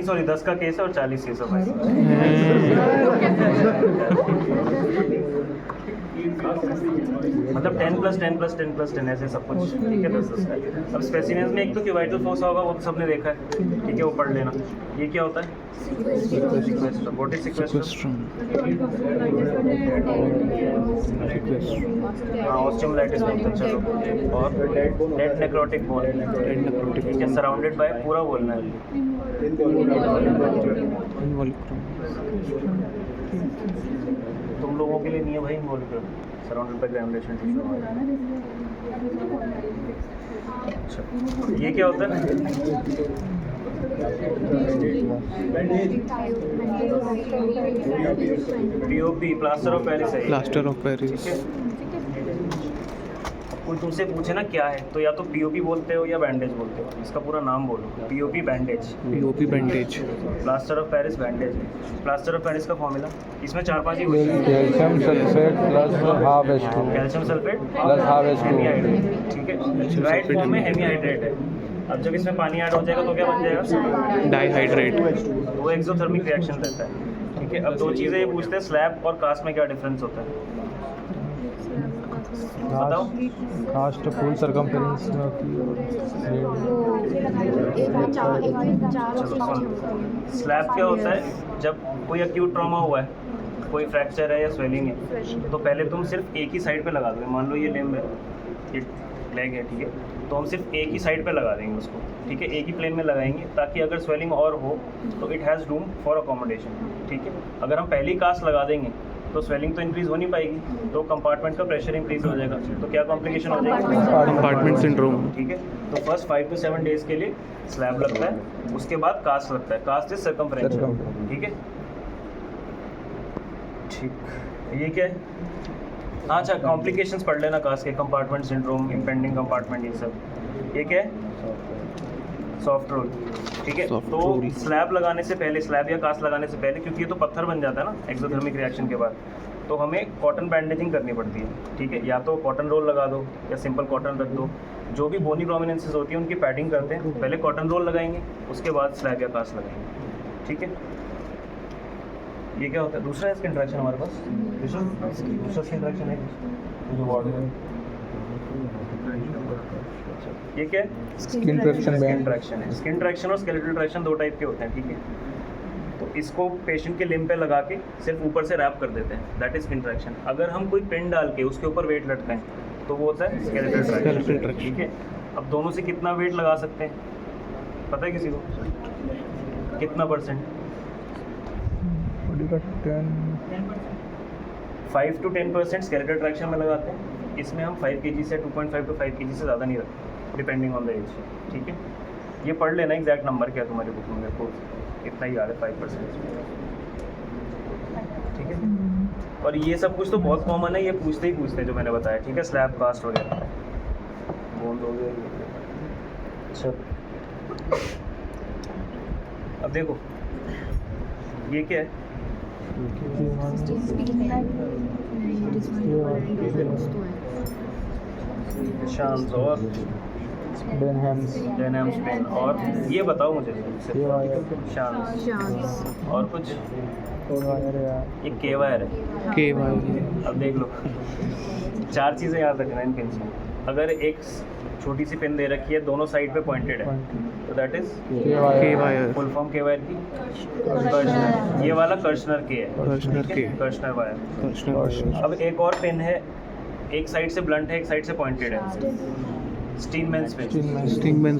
नहीं सॉरी 10 का केस है और 40 केस है भाई। मतलब 10+10+10+10 ऐसे सब कुछ, ठीक है 10 का। अब स्पेसिमेंस में एक तो क्यूबाइटल फोसा होगा, वो तो सबने देखा है, ठीक है वो पढ़ लेना। ये क्या होता है? What is sequestrum? हाँ ऑस्टियोमाइलाइटिस बोलते हैं, चलो। और डेड नेक्रोटिक बोन, ठीक है, सराउंडेड बाय, पूरा बोलना है। तुम लोगों के लिए नहीं है भाई involve, surrounded by granulation tissue. अच्छा ये क्या होता है? पीओपी, प्लास्टर ऑफ पेरिस है। Plaster of Paris. कोई तुमसे पूछे ना क्या है, तो या तो पीओपी बोलते हो या बैंडेज बोलते हो। इसका पूरा नाम बोलो, POP bandage. POP bandage. Plaster of Paris bandage है। प्लास्टर ऑफ पेरिस का फॉर्मूला इसमें 4-5 ही calcium sulphate plus half H2 calcium sulphate plus half H2, ठीक है। राइट फॉर्म में हेमीहाइड्रेट है। अब जब इसमें पानी ऐड हो जाएगा तो क्या बन जाएगा? डाइहाइड्रेट। वो एक्सोथर्मिक रिएक्शन रहता है, ठीक है। अब दो चीज़ें ये पूछते हैं, स्लैब और कास्ट में क्या डिफरेंस होता है बताओ। कास्ट फुल सरकमफेरेंस में होती है। स्लैब क्या होता है? जब कोई एक्यूट ट्रॉमा हुआ है, कोई फ्रैक्चर है या स्वेलिंग है, तो पहले तुम सिर्फ एक ही साइड पे लगा दोगे। मान लो ये लिम्ब है, ये लेग है, ठीक है, तो हम सिर्फ एक ही साइड पे लगा देंगे उसको, ठीक है, एक ही प्लेन में लगाएंगे, ताकि अगर स्वेलिंग और हो तो it has room for accommodation, ठीक है। अगर हम पहली कास्ट लगा देंगे तो स्वेलिंग तो इंक्रीज हो नहीं पाएगी, तो कंपार्टमेंट का प्रेशर इंक्रीज हो जाएगा, तो क्या कॉम्प्लिकेशन हो जाएगी? कंपार्टमेंट सिंड्रोम, ठीक है। तो फर्स्ट 5 to 7 डेज के लिए स्लैब लगता है, उसके बाद कास्ट लगता है। कास्ट इज सर्कमफ्रेंशियल, ठीक है। ठीक, ये क्या है? अच्छा कॉम्प्लिकेशंस पढ़ लेना कास्ट के, कंपार्टमेंट सिंड्रोम, इम्पेंडिंग कंपार्टमेंट, ये सब। ये क्या है? सॉफ्ट रोल, ठीक है। तो स्लैब लगाने से पहले, स्लैब या कास्ट लगाने से पहले, क्योंकि ये तो पत्थर बन जाता है ना एक्सोथर्मिक रिएक्शन के बाद, तो हमें कॉटन बैंडेजिंग करनी पड़ती है, ठीक है। या तो कॉटन रोल लगा दो या सिंपल कॉटन रख दो। जो भी बोनी प्रोमिनेंसेस होती है उनकी पैडिंग करते हैं, पहले कॉटन रोल लगाएंगे, उसके बाद स्लैब या कास्ट लगाएंगे, ठीक है। ये क्या होता है? दूसरा इसका इंट्रैक्शन हमारे पास, दूसरा इसका इंट्रैक्शन है जो वार्ड है। ये क्या है? स्किन ट्रैक्शन बैंड ट्रैक्शन है। स्किन ट्रैक्शन और स्केलेटल ट्रैक्शन दो टाइप के होते हैं, ठीक है। तो इसको पेशेंट के लिम्ब पे लगा के सिर्फ ऊपर से रैप कर देते हैं, दैट इज स्किन ट्रैक्शन। अगर हम कोई पिन डाल के उसके ऊपर वेट लटकाएं तो वो होता है स्केलेटल ट्रैक्शन, ठीक है। अब दोनों से कितना वेट लगा सकते हैं पता है किसी को? कितना %? 5 to 10% स्केलेटल ट्रैक्शन में लगाते हैं। इसमें हम 5 kg से 2.5 to 5 kg से ज़्यादा नहीं रखते, डिपेंडिंग ऑन द एज, ठीक है। ये पढ़ लेना एग्जैक्ट नंबर क्या है तुम्हारी बुक में, मेरे को इतना ही याद है 5%, ठीक है। और ये सब कुछ तो बहुत कॉमन है, ये पूछते ही पूछते हैं जो मैंने बताया, ठीक है। स्लैब कास्ट वगैरह बोन हो गया। अच्छा अब देखो ये क्या है? शांत और डेनहम्स पेन। और ये बताओ मुझे शांत और कुछ, ये के वायर है। अब देख लो 4 चीज़ें याद रखना इन पिन से। अगर एक छोटी सी पिन दे रखी है, दोनों साइड पे पॉइंटेड है, तो दैट इज के वायर। फुल फॉर्म के वायर की कर्शनर। ये वाला कर्शनर के है, कर्शनर वायर। अब एक और पिन है, एक साइड से ब्लंट है, एक साइड से पॉइंटेड है, स्टीनमैन्स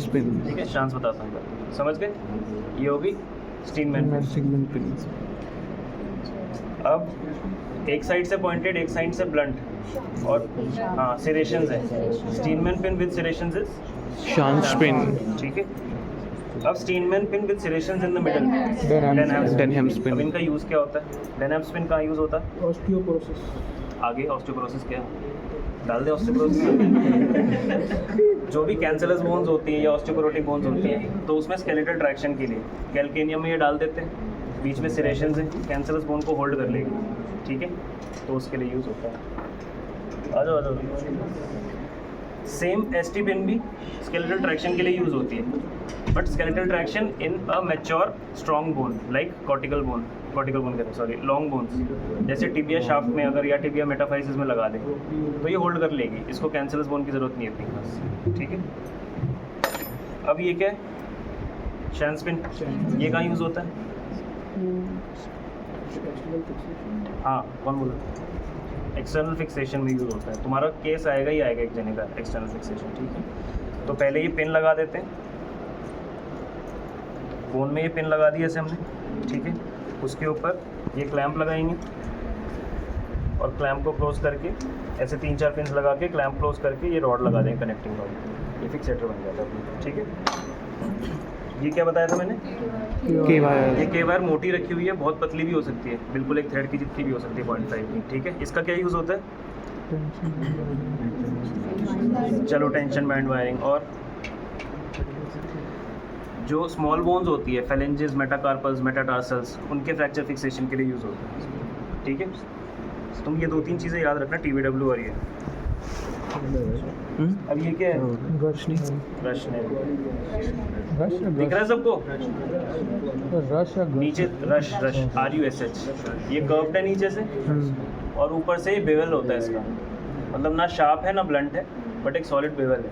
पिन, ठीक है। शांत बताता हूँ, समझ गए? ये होगी स्टीनमैन पिन। अब एक साइड से पॉइंटेड, एक साइड से ब्लंट, और हाँ सिरेशंस है। Steinmann pin with serrations is Schanz pin, ठीक है। अब Steinmann pin with serrations in the middle, Denham's pin. अब इनका यूज़ क्या होता है? डेनहम्स पिन कहाँ यूज़ होता है? ऑस्टियोपोरोसिस। आगे ऑस्टियोपोरोसिस क्या डाल दे? ऑस्टियोपोरोसिस जो भी कैंसरस बोन्स होती है या ऑस्टियोपोरोटिक बोन्स होती हैं, तो उसमें स्केलेटल ट्रैक्शन के लिए कैल्केनियम में ये डाल देते हैं, बीच में सिरेशंस है, कैंसरस बोन को होल्ड कर लेगी, ठीक है। तो उसके लिए यूज़ होता है। आ जाओ। सेम एसटी पिन भी स्केलेटल ट्रैक्शन के लिए यूज़ होती है, but skeletal traction in a mature strong bone like cortical bone कहते हैं, सॉरी, लॉन्ग बोन्स जैसे टिबिया शाफ्ट में अगर या टिबिया मेटाफाइसिस में लगा दें तो ये होल्ड कर लेगी, इसको कैंसरस बोन की ज़रूरत नहीं है अपने पास, ठीक है। अब ये क्या है, शैन स्पिन, ये कहाँ यूज़ होता है? हाँ, कौन बोला? एक्सटर्नल फिक्सेशन में यूज़ होता है। तुम्हारा केस आएगा ही आएगा एक जने का एक्सटर्नल फिक्सेशन, ठीक है। तो पहले ये पिन लगा देते हैं, बोन में ये पिन लगा दिया ऐसे हमने, ठीक है। उसके ऊपर ये क्लैंप लगाएंगे और क्लैंप को क्लोज करके ऐसे 3-4 पिन लगा के क्लैंप क्लोज करके ये रॉड लगा देंगे कनेक्टिंग रॉड, ये फिक्सेटर बन जाता है, ठीक है। ये क्या बताया था मैंने? के वायर। ये के वायर मोटी रखी हुई है, बहुत पतली भी हो सकती है, बिल्कुल एक थ्रेड की जितनी भी हो सकती है, 0.5 की, ठीक है। इसका क्या यूज़ होता है? चलो, टेंशन बैंड वायरिंग। और जो स्मॉल बोन्स होती है, फेलेंजेस, मेटाकार्पल्स, मेटाटार्सल्स, उनके फ्रैक्चर फिक्सेशन के लिए यूज़ होता है, ठीक है। तुम ये 2-3 चीज़ें याद रखना, TVW और ये। अब ये क्या है? Rush nail. दिख रहा है सबको? नीचे रश RUSH, ये कर्व्ड है नीचे से और ऊपर से ये बेवल होता है इसका, मतलब ना शार्प है ना ब्लंट है, बट एक सॉलिड बेवल है,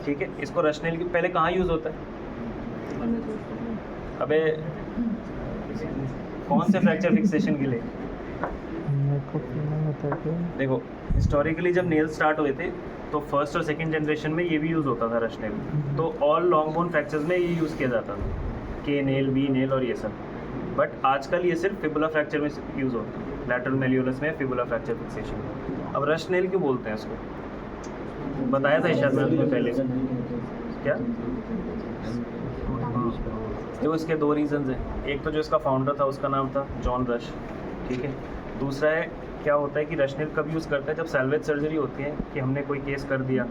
ठीक है। इसको रश नेल के पहले कहाँ यूज़ होता है? अबे कौन से फ्रैक्चर फिक्सेशन के लिए? देखो, हिस्टोरिकली जब नेल स्टार्ट हुए थे तो फर्स्ट और सेकंड जनरेशन में ये भी यूज़ होता था रश नेल, तो ऑल लॉन्ग बोन फ्रैक्चर्स में ये यूज़ किया जाता था, के नेल, वी नेल और ये सब। बट आजकल ये सिर्फ फिबुला फ्रैक्चर में यूज़ होता है, लैटरल मेलियोलस में फिबुला फ्रैक्चर फिक्सेशन। अब रश नेल क्यों बोलते हैं इसको? बताया था शायद मैंने तुम्हें पहले। क्या? देखो, इसके 2 रीज़न्स हैं। एक तो जो इसका फाउंडर था उसका नाम था जॉन रश, ठीक है। दूसरा है, क्या होता है कि रश नेल कब यूज़ करता है? जब सैल्वेज सर्जरी होती है कि हमने कोई केस कर दिया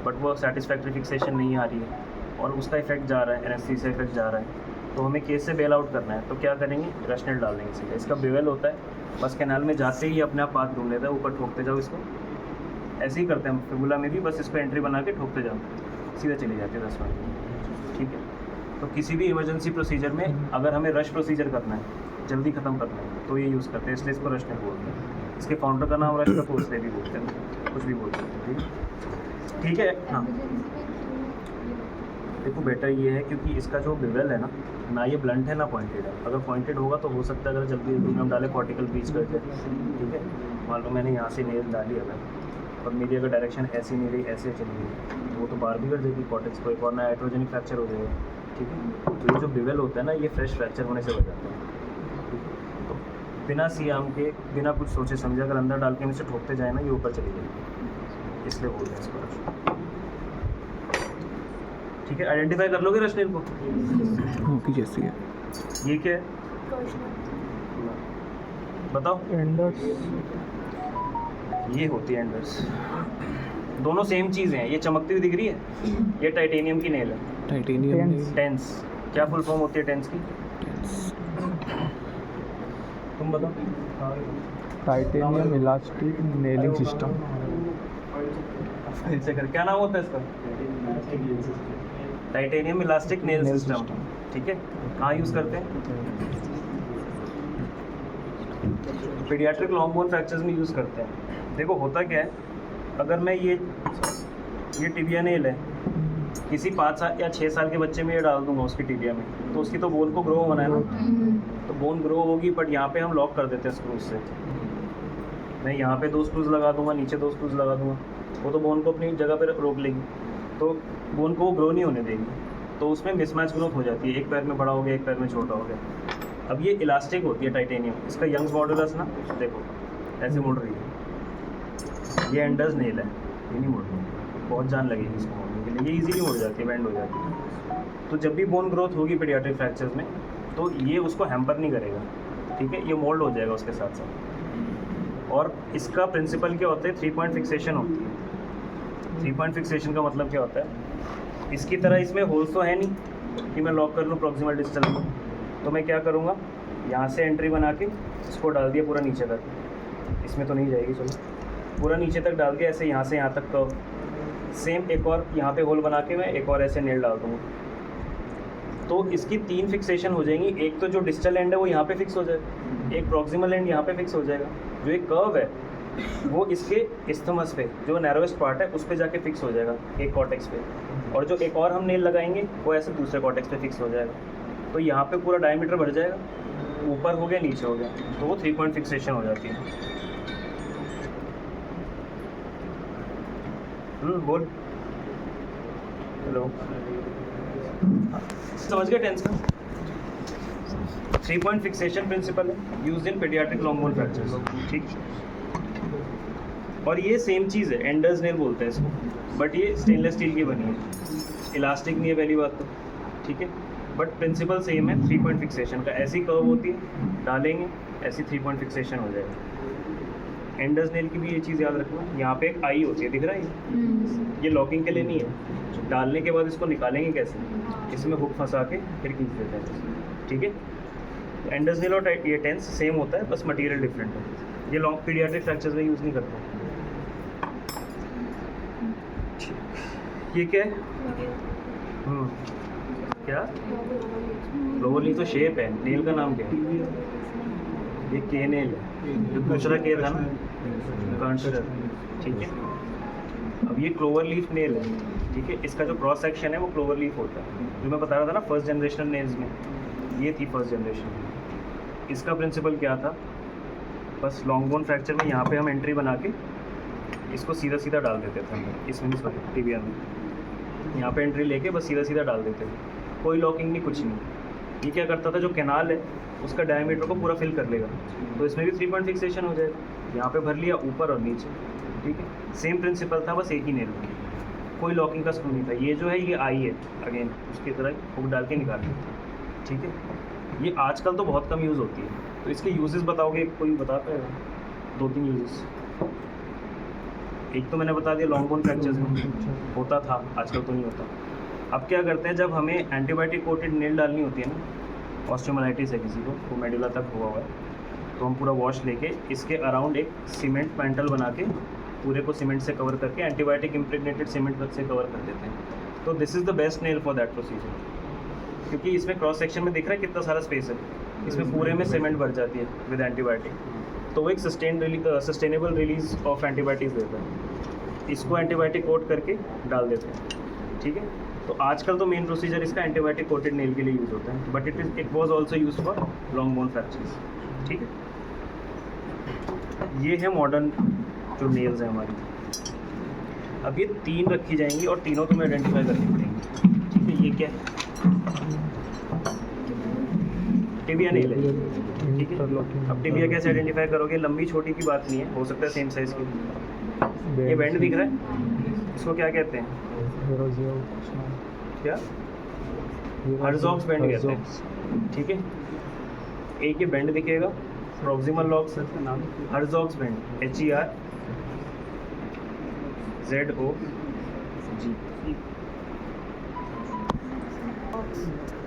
बट वो सेटिस्फैक्ट्री फिक्सेशन नहीं आ रही है और उसका इफेक्ट जा रहा है, एनेस्थीसिया इफेक्ट जा रहा है, तो हमें केस से बेल आउट करना है, तो क्या करेंगे? रश नेल डाल देंगे सीधा। इसका बेवल होता है, बस कैनाल में जाते ही अपने आप पाथ ढूंढ लेता है, ऊपर ठोकते जाओ इसको, ऐसे ही करते हैं हम फिबुला में भी, बस इस पर एंट्री बना के ठोकते जाओ, सीधा चली जाती है 10 मिनट, ठीक है। तो किसी भी इमरजेंसी प्रोसीजर में अगर हमें रश प्रोसीजर करना है, जल्दी ख़त्म करना है, तो ये यूज़ करते हैं, इसलिए इसको रश नेल बोलते हैं। इसके फाउंडर का नाम रश कपूर से भी बोलते हैं, कुछ भी बोलते हैं, ठीक है। हाँ, देखो बेटर ये है क्योंकि इसका जो बेवल है ना ये ब्लंट है ना पॉइंटेड है। अगर पॉइंटेड होगा तो हो सकता है अगर जल्दी जल्दी हम डालें कॉर्टिकल ब्रीच करके, ठीक है। मान लो मैंने यहाँ से नेल डाली अगर, और मेरी अगर डायरेक्शन ऐसी नहीं रही, ऐसे चली गई, तो वो तो बार भी कर देगी कॉर्टेक्स को, एक और नया हाइड्रोजेनिक फ्रैक्चर हो जाएगा, ठीक है। तो ये जो बेवल होता है ना, ये फ्रेश फ्रैक्चर होने से बचाता है। तो बिना सियाम के, बिना कुछ सोचे समझे अगर अंदर डाल के हम इसे ठोकते जाए ना, ये ऊपर चली जाएगी, इसलिए बोलते हैं इसको, ठीक है। आइडेंटिफाई कर लोगे रश नेल को? ओके, जैसी है। ये क्या है बताओ? एंडर्स। ये होती है एंडर्स। दोनों सेम चीज़ हैं। ये चमकती हुई दिख रही है, ये टाइटेनियम की नेल है। टाइटेनियम टेंस, क्या फुल फॉर्म होती है टेंस की? तुम बताओ। Titanium elastic nailing system. फिर से कर, क्या नाम होता है इसका? टाइटेनियम इलास्टिक नेल सिस्टम, ठीक है। कहाँ यूज़ करते हैं? पीडियाट्रिक लॉन्ग बोन फ्रैक्चर्स में यूज़ करते हैं। देखो होता क्या है, अगर मैं ये टिबिया नेल है, किसी 5 साल या 6 साल के बच्चे में ये डाल दूंगा उसकी टिबिया में, तो उसकी तो बोन को ग्रो होना है ना, तो बोन ग्रो होगी, बट यहाँ पे हम लॉक कर देते हैं स्क्रूज से। मैं यहाँ पे 2 स्क्रूज लगा दूंगा, नीचे 2 स्क्रूज लगा दूंगा, वो तो बोन को अपनी जगह पर रोक लेगी, तो बोन को वो ग्रो नहीं होने देगी, तो उसमें मिसमैच ग्रोथ हो जाती है, एक पैर में बड़ा हो गया, एक पैर में छोटा हो गया। अब ये इलास्टिक होती है टाइटेनियम, इसका यंग्स मॉडुलस ना देखो ऐसे मुड़ रही है, ये एंडर्स नेल है, ये नहीं मुड़ रही, बहुत जान लगेगी इसको मोड़ने के लिए, ये इजीली मुड़ जाती है, बेंड हो जाती है। तो जब भी बोन ग्रोथ होगी पीडियाट्रिक फ्रैक्चर्स में, तो ये उसको हैम्पर नहीं करेगा, ठीक है, ये मोल्ड हो जाएगा उसके साथ साथ। और इसका प्रिंसिपल क्या होता है? 3 पॉइंट फिक्सेशन होती है। 3 पॉइंट फिक्सेशन का मतलब क्या होता है? इसकी तरह इसमें होल्स तो है नहीं कि मैं लॉक कर लूँ प्रॉक्सिमल डिस्टल में, तो मैं क्या करूँगा, यहाँ से एंट्री बना के इसको डाल दिया पूरा नीचे तक, इसमें तो नहीं जाएगी, चलो पूरा नीचे तक डाल दिया, ऐसे यहाँ से यहाँ तक। सेम एक और यहाँ पे होल बना के मैं एक और ऐसे नेल डाल दूँगा, तो इसकी 3 फिक्सेशन हो जाएंगी। एक तो जो डिस्टल एंड है वो यहाँ पे फिक्स हो जाएगा, एक प्रॉक्सिमल एंड यहाँ पे फिक्स हो जाएगा, जो एक कर्व है वो इसके इस्थमस पे जो नैरोएस्ट पार्ट है उस पे जाके फिक्स हो जाएगा एक कॉर्टेक्स पे, और जो एक और हम नेल लगाएंगे वो ऐसे दूसरे कॉर्टेक्स पे फिक्स हो जाएगा। तो यहाँ पे पूरा डायमीटर बढ़ जाएगा, ऊपर हो गया नीचे हो गया, तो वो 3 पॉइंट फिक्सेशन हो जाती है। बोल हेलो, समझ गए टेंस का? 3 पॉइंट फिक्सेशन प्रिंसिपल है used in paediatric long bone fractures, ठीक। और ये सेम चीज़ है, एंडर्स नेल बोलते हैं इसको, बट ये स्टेनलेस स्टील की बनी है, इलास्टिक नहीं है पहली बात तो, ठीक है। बट प्रिंसिपल सेम है 3 पॉइंट फिक्सेशन का। ऐसी कर्व होती है, डालेंगे ऐसी 3 पॉइंट फिक्सेशन हो जाएगा। एंडर्स नेल की भी ये चीज़ याद रखना, यहाँ पे एक आई होती है, दिख रहा है ये लॉकिंग के लिए नहीं है। डालने के बाद इसको निकालेंगे कैसे, इसमें हुक फंसा के फिर खींच देते हैं, ठीक है। एंडर्स नेल और ये टेंस सेम होता है, बस मटेरियल डिफरेंट है। ये लॉन्ग पीडियाट्रिक फ्रैक्चर्स में यूज़ नहीं करते। ये क्या है? क्या लोअर ली तो शेप है, नेल का नाम क्या है? ये के नेल है, जो दूसरा के था ना कंसिडर, ठीक है। अब ये क्लोवर लीफ नेल है, ठीक है। इसका जो क्रॉस सेक्शन है वो क्लोवर लीफ होता है, जो मैं बता रहा था ना फर्स्ट जनरेशन नेल्स में, ये थी फर्स्ट जनरेशन। इसका प्रिंसिपल क्या था, बस लॉन्ग बोन फ्रैक्चर में यहाँ पे हम एंट्री बना के इसको सीधा सीधा डाल देते थे अंदर, इसमें नहीं सॉरी टिबिया में, यहाँ पे एंट्री लेके बस सीधा सीधा डाल देते थे, कोई लॉकिंग नहीं कुछ नहीं। ये क्या करता था, जो कैनाल है उसका डायमीटर को पूरा फिल कर लेगा, तो इसमें भी 3 पॉइंट फिक्सेशन हो जाएगा। यहाँ पे भर लिया ऊपर और नीचे, ठीक है। सेम प्रिंसिपल था, बस एक ही नेल में, कोई लॉकिंग का स्क्रू नहीं था। ये जो है ये आई है, अगेन उसकी तरह हुक डाल के निकाल लेते, ठीक है। ये आजकल तो बहुत कम यूज़ होती है, तो इसके यूजेस बताओगे, कोई बता पाएगा? 2-3 यूजेस। एक तो मैंने बता दिया लॉन्ग बोन फ्रैक्चर्स में होता था, आजकल तो नहीं होता। अब क्या करते हैं, जब हमें एंटीबायोटिक कोटेड नेल डालनी होती है ना, ऑस्टियोमाइलाइटिस है किसी को, वो मेडुला तक हुआ हुआ है, तो हम पूरा वॉश लेके इसके अराउंड एक सीमेंट पैंटल बना के पूरे को सीमेंट से कवर करके एंटीबायोटिक इम्प्रेग्नेटेड सीमेंट से कवर कर देते हैं। तो this is the best nail for that procedure, क्योंकि इसमें क्रॉस सेक्शन में दिख रहा है कितना सारा स्पेस है, इसमें पूरे में सीमेंट भर जाती है विद एंटीबायोटिक, तो वो एक सस्टेनेबल रिलीज ऑफ एंटीबायोटिक्स देता है। इसको एंटीबायोटिक कोट करके डाल देते हैं, ठीक है। तो आजकल तो मेन प्रोसीजर इसका एंटीबायोटिक कोटेड नेल के लिए यूज़ होता है, but it was also used for long bone fractures, ठीक है। ये है मॉडर्न जो नेल्स हैं हमारी। अब ये 3 रखी जाएंगी और तीनों तुम्हें आइडेंटिफाई करनी पड़ेंगी, ठीक है। ये क्या है, टिबिया नेल है, ठीक है। अब टिबिया कैसे आइडेंटिफाई करोगे, लंबी छोटी की बात नहीं है, हो सकता है सेम साइज़ की। ये बैंड दिख रहा है, इसको क्या कहते हैं, क्या हर्ज़ॉग्स बैंड कहते हैं, ठीक है। एक ये बैंड दिखेगा प्रॉक्सिमल लॉक्स का नाम हर्ज़ॉग्स बैंड, HERZOG,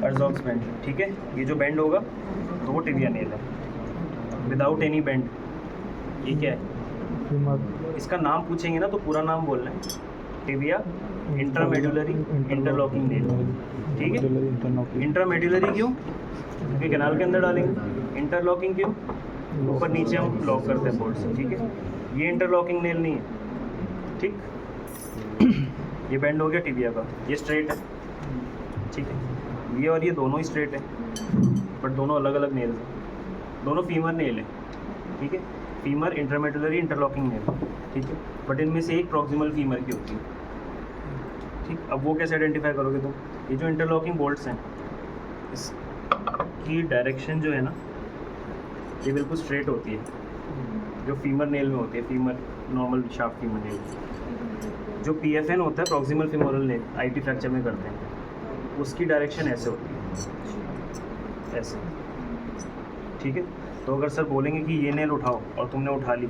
हर्ज़ॉग्स बैंड, ठीक है। ये जो बैंड होगा तो वो टिबिया नेल है, विदाउट एनी बैंड। ये क्या है, इसका नाम पूछेंगे ना तो पूरा नाम बोलना है, टिबिया इंट्रामेडुलरी इंटरलॉकिंग नेल, ठीक है। इंट्रामेडुलरी क्यों, क्योंकि कैनाल के अंदर डालेंगे। इंटरलॉकिंग क्यों, ऊपर नीचे हम लॉक करते हैं बोल्ट से, ठीक है। ये इंटरलॉकिंग नेल नहीं है, ठीक। ये बैंड हो गया टिबिया का, ये स्ट्रेट है, ठीक है। ये और ये दोनों ही स्ट्रेट है, बट दोनों अलग अलग नेल्स हैं, दोनों फीमर नेल है, ठीक है। फीमर इंटरमेडुलरी इंटरलॉकिंग नेल, ठीक है। बट इनमें से एक प्रॉक्सिमल फीमर की होती है, ठीक। अब वो कैसे आइडेंटिफाई करोगे तुम, ये जो इंटरलॉकिंग बोल्ट्स हैं इसकी डायरेक्शन जो है ना ये बिल्कुल स्ट्रेट होती है, जो फीमर नेल में होती है, femur normal shaft femur nail. जो PFN होता है proximal femoral nail, IT fracture में करते हैं, उसकी डायरेक्शन ऐसे होती है, ऐसे, ठीक है। तो अगर सर बोलेंगे कि ये नेल उठाओ और तुमने उठा ली,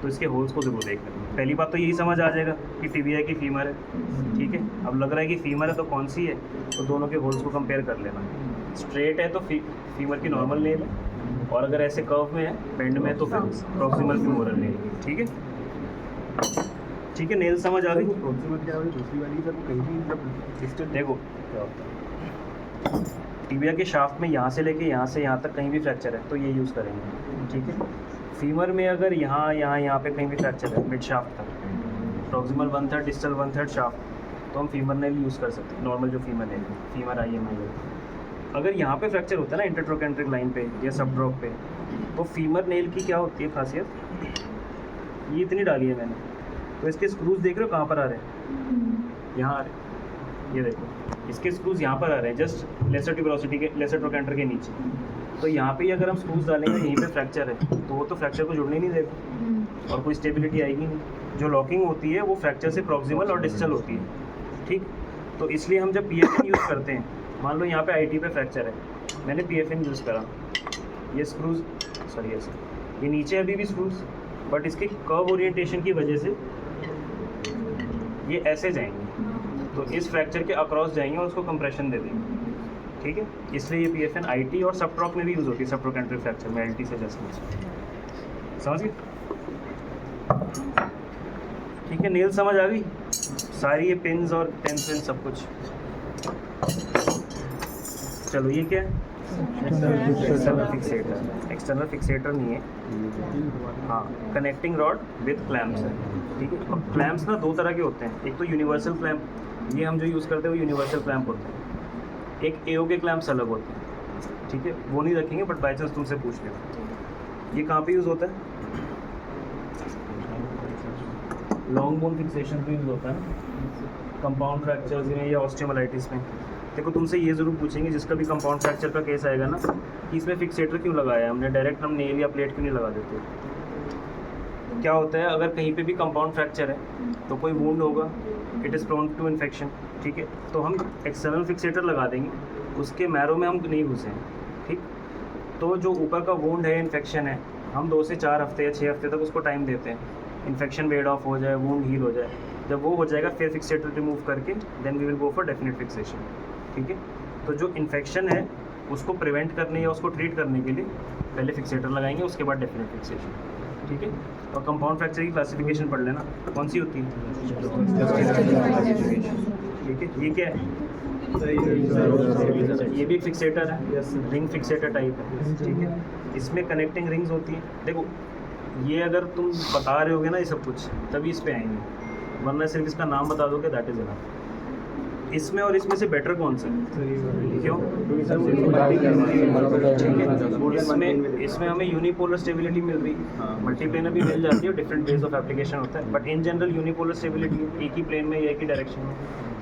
तो इसके होल्स को ज़रूर देखना। पहली बात तो यही समझ आ जाएगा कि टिबिया की फीमर है, ठीक है। अब लग रहा है कि फीमर है तो कौन सी है, तो दोनों के होल्स को कंपेयर कर लेना। स्ट्रेट है तो फीमर की नॉर्मल नेल है, और अगर ऐसे कर्व में है, बेंड में है, तो फिर प्रॉक्सिमल फीमोरल नेल, ठीक है। ठीक है, नेल समझ आ गई। प्रॉक्सिमल क्या है, दूसरी वाली जब कहीं भी जब देखो क्या होता है, टिबिया के शाफ्ट में यहाँ से लेके यहाँ से यहाँ तक कहीं भी फ्रैक्चर है तो ये यूज़ करेंगे, ठीक है। फीमर में अगर यहाँ पे कहीं भी फ्रैक्चर है मिड शाफ्ट तक, प्रॉक्सिमल 1/3 डिस्टल 1/3 शाफ्ट, तो हम फीमर नेल यूज़ कर सकते हैं, नॉर्मल जो फीमर नेल है, फीमर IMI है। अगर यहाँ पे फ्रैक्चर होता है ना इंटरट्रोकेंट्रिक लाइन पे या सब ड्रॉप पे, तो फीमर नेल की क्या होती है खासियत, ये इतनी डाली है मैंने, तो इसके स्क्रूज देख रहे हो कहाँ पर आ रहे हैं, यहाँ आ रहे हैं, ये देखो इसके स्क्रूज यहाँ पर आ रहे हैं, जस्ट लेसर ट्यूबरोसिटी के, लेसर ट्रोकेंटर के नीचे। तो यहाँ पे अगर हम स्क्रूज डालेंगे यहीं पे फ्रैक्चर है तो वो तो फ्रैक्चर को जुड़ने नहीं देगा और कोई स्टेबिलिटी आएगी नहीं। जो लॉकिंग होती है वो फ्रैक्चर से प्रॉक्सिमल और डिस्टल होती है, ठीक। तो इसलिए हम जब PFN यूज़ करते हैं, मान लो यहाँ पे IT पे फ्रैक्चर है, मैंने PFN यूज़ करा, ये स्क्रूज सॉरी ऐसे, ये नीचे अभी भी स्क्रूज, बट इसके कर्व ओरिएंटेशन की वजह से ये ऐसे जाएंगे, तो इस फ्रैक्चर के अक्रॉस जाएंगे और उसको कंप्रेशन दे देंगे, ठीक है। इसलिए ये PFN IT और सबट्रॉक में भी यूज़ होती है, सबट्रोकेंट्रिक फ्रैक्चर में LT से एडजस्टमेंट, समझ गए, ठीक है। नेल समझ आ गई सारी, ये पिन्स और पेंस वेंस सब कुछ। चलो ये क्या है, एक्सटर्नल फिक्सेटर, एक्सटर्नल फिक्सेटर नहीं है, हाँ कनेक्टिंग रॉड विद क्लैम्प्स है, ठीक है। और क्लैम्प्स ना दो तरह के होते हैं, एक तो यूनिवर्सल क्लैम्प, ये हम जो यूज़ करते हैं वो यूनिवर्सल क्लैम्प होते हैं, एक AO के क्लैम्प्स अलग होते हैं, ठीक है, वो नहीं रखेंगे, बट बाई चांस तुमसे पूछ लें। ये कहाँ पे यूज़ होता है, लॉन्ग बोन फिक्सेशन पे यूज़ होता है, कंपाउंड फ्रैक्चर्स में या ऑस्टियोमाइलिटिस में। देखो तुमसे ये ज़रूर पूछेंगे जिसका भी कंपाउंड फ्रैक्चर का केस आएगा ना, कि इसमें फिक्सेटर क्यों लगाया हमने, डायरेक्ट हम नेल या प्लेट क्यों नहीं लगा देते। क्या होता है, अगर कहीं पे भी कंपाउंड फ्रैक्चर है तो कोई वुंड होगा, it is prone to infection, ठीक है, तो हम एक्सटर्नल फिक्सेटर लगा देंगे, उसके मैरो में हम नहीं घुसे हैं, ठीक। तो जो ऊपर का वुंड है, इन्फेक्शन है, हम 2 से 4 हफ्ते या 6 हफ्ते तक उसको टाइम देते हैं, इन्फेक्शन वेड ऑफ हो जाए, वुंड हील हो जाए। जब वो हो जाएगा फिर फिक्सेटर रिमूव करके then we will go for definite fixation, ठीक है। तो जो इन्फेक्शन है उसको प्रिवेंट करने या उसको ट्रीट करने के लिए पहले फिक्सेटर लगाएंगे, उसके बाद डेफिनेट फिक्सेशन, ठीक है। और कंपाउंड फ्रैक्चर की क्लासिफिकेशन पढ़ लेना, कौन सी होती है, ठीक है। ये क्या है, ये भी एक फिक्सेटर है, रिंग फिक्सेटर टाइप है, ठीक है। इसमें कनेक्टिंग रिंग्स होती हैं। देखो ये अगर तुम बता रहे होगे ना ये सब कुछ, तभी इस पे आएंगे, वरना सिर्फ इसका नाम बता दोगे दैट इज इनफ। इसमें और इसमें से बेटर कौन सा है, क्यों, इसमें हमें यूनिपोलर स्टेबिलिटी मिल रही है, मल्टीप्लेनर भी मिल जाती है, डिफरेंट वेज ऑफ एप्लीकेशन होता है, but in general unipolar stability एक ही प्लेन में या एक ही डायरेक्शन में।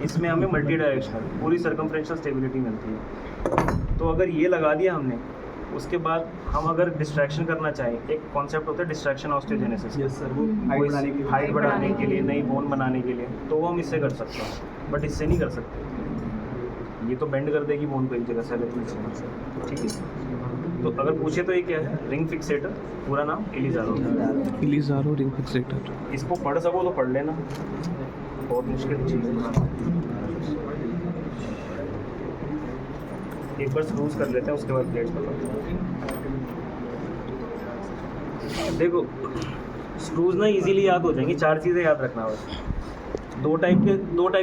इसमें हमें मल्टी डायरेक्शनल पूरी सर्कमफ्रेंशियल स्टेबिलिटी मिलती है। तो अगर ये लगा दिया हमने, उसके बाद हम अगर डिस्ट्रैक्शन करना चाहें, एक कॉन्सेप्ट होता है डिस्ट्रैक्शन ऑस्टियोजेनेसिस, यस सर, वो हाइट बढ़ाने के लिए, नई बोन बनाने के लिए, तो वो हम इससे कर सकते हैं, बट इससे नहीं कर सकते। ये तो बेंड कर देगी बोन को एक जगह से अलग चीज़, ठीक है। तो अगर पूछे तो ये क्या है, रिंग फिक्सेटर, पूरा नाम इलिज़ारो, इलिज़ारो रिंग फिक्सेटर। इसको पढ़ सको तो पढ़ लेना, बहुत मुश्किल चीज़ है। एक बार स्क्रूज कर लेते हैं, उसके बाद प्लेट्स बताते हैं। देखो स्क्रूज ना इजीली याद हो जाएंगी, 4 चीज़ें याद रखना बस। दो टाइप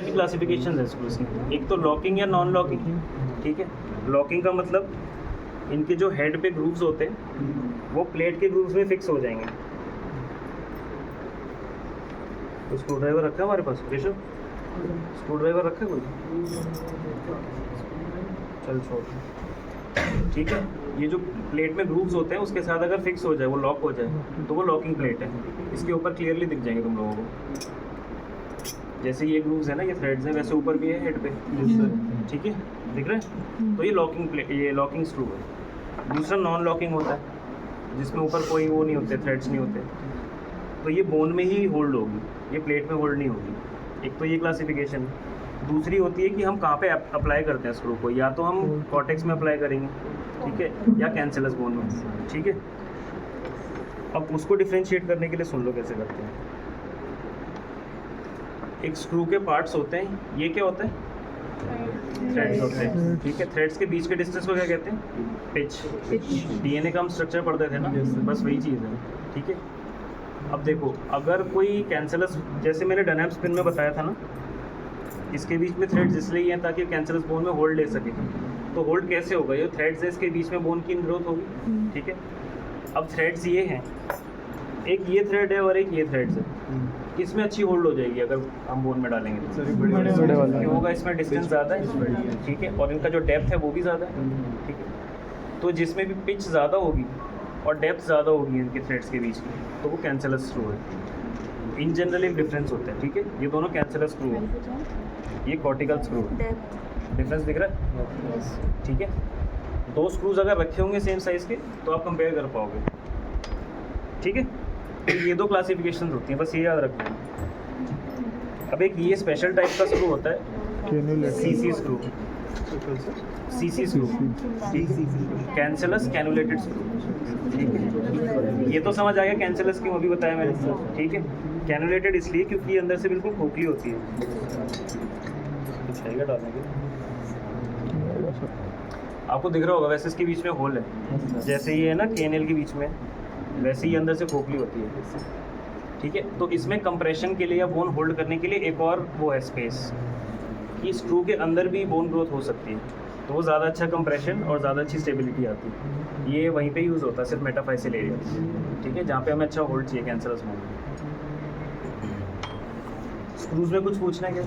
की क्लासिफिकेशन है स्क्रूज की, एक तो लॉकिंग या नॉन लॉकिंग, ठीक है। लॉकिंग का मतलब इनके जो हेड पे ग्रूव्स होते हैं वो प्लेट के ग्रूव्स में फिक्स हो जाएंगे। तो स्क्रू ड्राइवर रखा है हमारे पास, केशव स्क्रू ड्राइवर रखा है कोई, चल छोड़, ठीक है। ये जो प्लेट में ग्रूव्स होते हैं उसके साथ अगर फिक्स हो जाए, वो लॉक हो जाए, तो वो लॉकिंग प्लेट है। इसके ऊपर क्लियरली दिख जाएंगे तुम लोगों को, जैसे ये ग्रूव्स है ना, ये थ्रेड्स हैं, वैसे ऊपर भी है हेड पे, ठीक है, दिख रहा है। तो ये लॉकिंग प्लेट, ये लॉकिंग स्क्रू है। दूसरा नॉन लॉकिंग होता है, जिसमें ऊपर कोई वो नहीं होते, थ्रेड्स नहीं होते, तो ये बोन में ही होल्ड होगी, ये प्लेट में होल्ड नहीं होगी। एक तो ये क्लासिफिकेशन। दूसरी होती है कि हम कहाँ पे अप्लाई करते हैं स्क्रू को, या तो हम कॉर्टेक्स में अप्लाई करेंगे, ठीक है, या कैंसलस बोन में, ठीक है। अब उसको डिफ्रेंशिएट करने के लिए सुन लो कैसे करते हैं। एक स्क्रू के पार्ट्स होते हैं, ये क्या होता है, थ्रेड्स होते हैं, ठीक है। थ्रेड्स के बीच के डिस्टेंस को क्या कहते हैं, पिच। DNA का हम स्ट्रक्चर पढ़ते थे ना, बस वही चीज़ है, ठीक है। अब देखो अगर कोई कैंसलस, जैसे मैंने डनहैम स्पिन में बताया था ना, इसके बीच में थ्रेड्स इसलिए हैं ताकि कैंसलस बोन में होल्ड ले सके, तो होल्ड कैसे होगा? ये थ्रेड्स है, इसके बीच में बोन की ग्रोथ होगी, ठीक है। अब थ्रेड्स ये हैं, एक ये थ्रेड है और एक ये थ्रेड्स है, किसमें अच्छी होल्ड हो जाएगी अगर हम बोन में डालेंगे तो? बड़े वाला क्यों होगा? इसमें डिस्टेंस ज़्यादा है, ठीक है, और इनका जो डेप्थ है वो भी ज़्यादा है, ठीक है। तो जिसमें भी पिच ज़्यादा होगी और डेप्थ ज़्यादा होगी इनके थ्रेड्स के बीच की, तो वो कैंसलस स्क्रू है। इन जनरल एक डिफरेंस होता है, ठीक है। ये दोनों कैंसलस स्क्रू है, ये कॉर्टिकल स्क्रू है। डिफरेंस दिख रहा है, ठीक है। दो स्क्रूज अगर रखे होंगे सेम साइज़ के तो आप कंपेयर कर पाओगे, ठीक है। तो ये दो क्लासिफिकेशन होती हैं, बस ये याद रखना। अब एक ये स्पेशल टाइप का स्क्रू होता है, CC screw, CC screw, cancellous cannulated screw, ठीक है। ये तो समझ आ गया कैंसलस क्यों, अभी बताया मैंने, ठीक है। कैनुलेटेड इसलिए क्योंकि ये अंदर से बिल्कुल खोखली होती है। कुछ है क्या डालने के? आपको दिख रहा होगा वैसे इसके बीच में होल है, जैसे ये है ना केनेल के बीच में, वैसे ही अंदर से खोखली होती है, ठीक है। तो इसमें कंप्रेशन के लिए या बोन होल्ड करने के लिए एक और वो है स्पेस, कि स्क्रू के अंदर भी बोन ग्रोथ हो सकती है, तो वो ज़्यादा अच्छा कंप्रेशन और ज़्यादा अच्छी स्टेबिलिटी आती है। ये वहीं पे यूज़ होता है, सिर्फ मेटाफाइसियल एरिया, ठीक है, जहाँ पे हमें अच्छा होल्ड चाहिए कैंसरस बोन। स्क्रूज में कुछ पूछना है क्या?